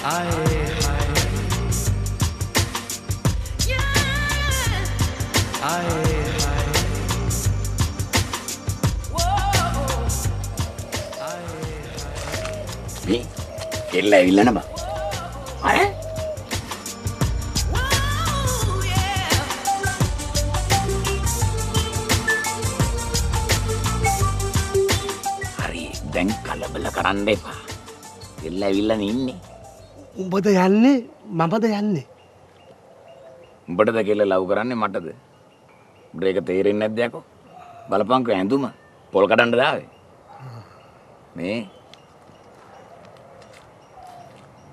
මේ කෙල්ල ඇවිල්ලා නබ. අර හරි දැන් කලබල කරන්න එපා. කෙල්ල ඇවිල්ලා ඉන්නේ. උඹද යන්නේ මමද යන්නේ? උඹටද කෙල්ල ලව් කරන්නේ මටද? උඹට ඒක තේරෙන්නේ නැද්ද යකෝ? බලපංකෝ ඇඳුම පොල් කඩන්න දාවේ. මේ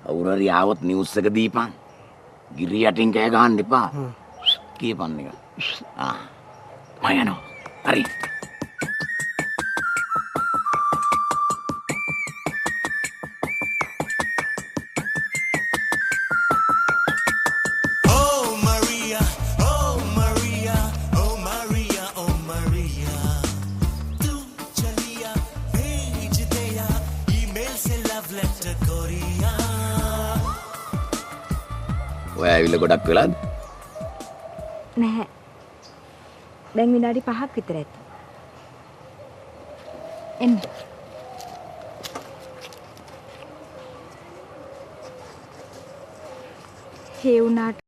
අවුරුරි ආවොත් නිවුස් එක දීපන්. ගිරි යටින් කෑ ගහන්න එපා. කියපන් එක. මම යනවා. හරි. ඔය ඇවිල්ලා ගොඩක් වෙලාද? නැහැ. දැන් විනාඩි 5ක් විතර ඇති. එන්න. හේ වුණාට